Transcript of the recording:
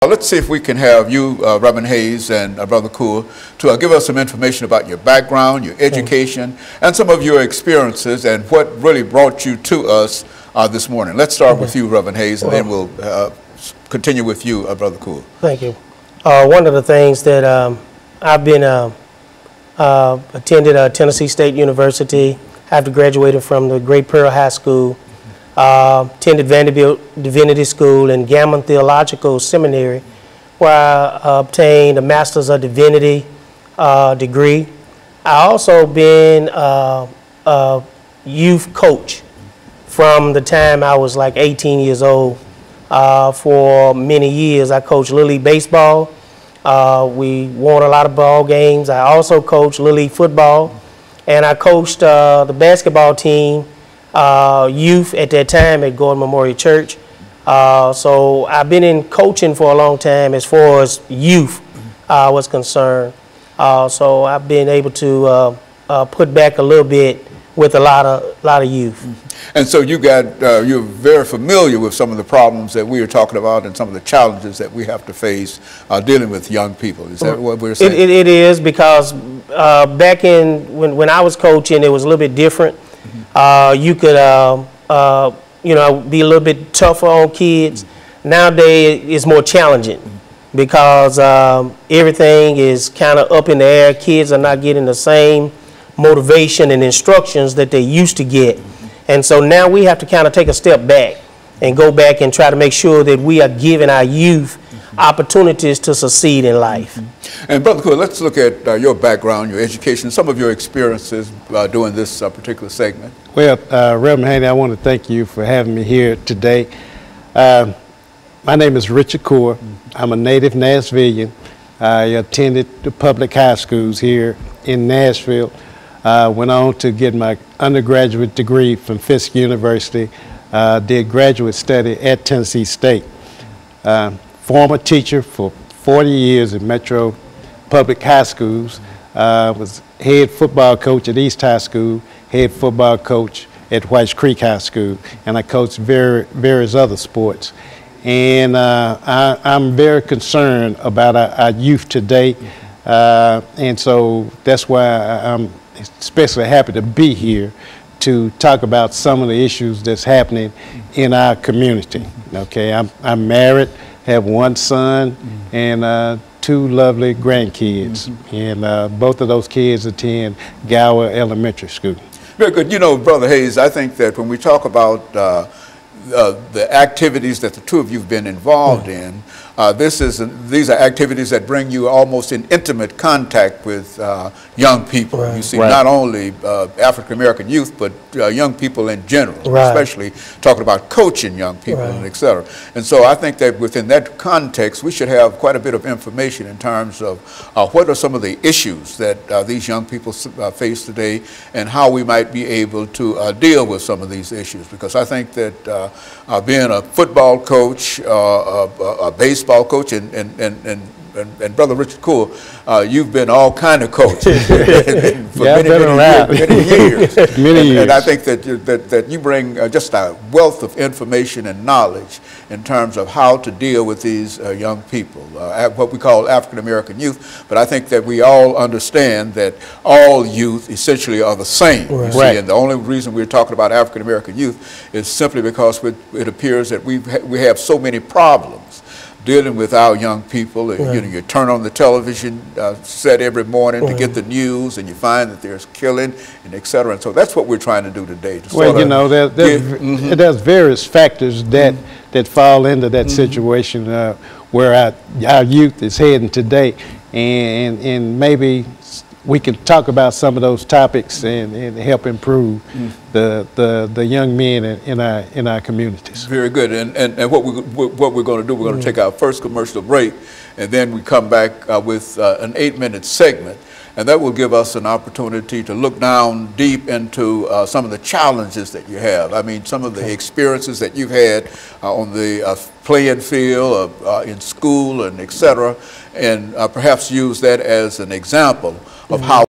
Let's see if we can have you, Reverend Hayes and Brother Coure, to give us some information about your background, your education, and some of your experiences and what really brought you to us this morning. Let's start with you, Reverend Hayes, and then we'll continue with you, Brother Coure. Thank you. One of the things that I've been attended Tennessee State University after graduating from the Great Pearl High School. Attended Vanderbilt Divinity School and Gammon Theological Seminary, where I obtained a Master's of Divinity degree. I also been a youth coach from the time I was like 18 years old. For many years, I coached Little League baseball. We won a lot of ball games. I also coached Little League football, and I coached the basketball team. Youth at that time at Gordon Memorial Church. So I've been in coaching for a long time as far as youth was concerned. So I've been able to put back a little bit with a lot of youth. And so you you're very familiar with some of the problems that we are talking about and some of the challenges that we have to face dealing with young people. Is that what we're saying? It is, because back when I was coaching, it was a little bit different. You could, you know, be a little bit tougher on kids. Nowadays, it's more challenging because everything is kind of up in the air. Kids are not getting the same motivation and instructions that they used to get. And so now we have to kind of take a step back and go back and try to make sure that we are giving our youth opportunities to succeed in life. And Brother Coure, let's look at your background, your education, some of your experiences doing this particular segment. Well, Reverend Haney, I want to thank you for having me here today. My name is Richard Coure. I'm a native Nashvilleian. I attended the public high schools here in Nashville. Went on to get my undergraduate degree from Fisk University. Did graduate study at Tennessee State. Former teacher for 40 years at Metro Public High Schools. Was head football coach at East High School, head football coach at White Creek High School, and I coached various other sports. And I'm very concerned about our youth today, and so that's why I'm especially happy to be here to talk about some of the issues that's happening in our community. Okay, I'm married, have one son, and 2 lovely grandkids, and both of those kids attend Gower Elementary School. Very good. You know, Brother Hayes, I think that when we talk about the activities that the two of you have been involved in, these are activities that bring you almost in intimate contact with young people. You see, not only African American youth, but young people in general, especially talking about coaching young people, and et cetera. And so I think that within that context, we should have quite a bit of information in terms of what are some of the issues that these young people face today, and how we might be able to deal with some of these issues. Because I think that being a football coach, a baseball coach, and Brother Richard Coure, you've been all kind of coaches for many years. And I think that you bring just a wealth of information and knowledge in terms of how to deal with these young people, what we call African American youth. But I think that we all understand that all youth essentially are the same. And the only reason we're talking about African American youth is simply because it appears that we have so many problems dealing with our young people. You know, you turn on the television set every morning to get the news, and you find that there's killing and et cetera. And so that's what we're trying to do today. Well, you know, there's various factors that fall into that situation where our youth is heading today, and maybe we can talk about some of those topics and help improve the young men in our communities. Very good. And what we're going to do, we're going to take our first commercial break, and then we come back with an 8-minute segment. And that will give us an opportunity to look down deep into some of the challenges that you have. I mean, some of the experiences that you've had on the playing field, in school, and et cetera, and perhaps use that as an example of how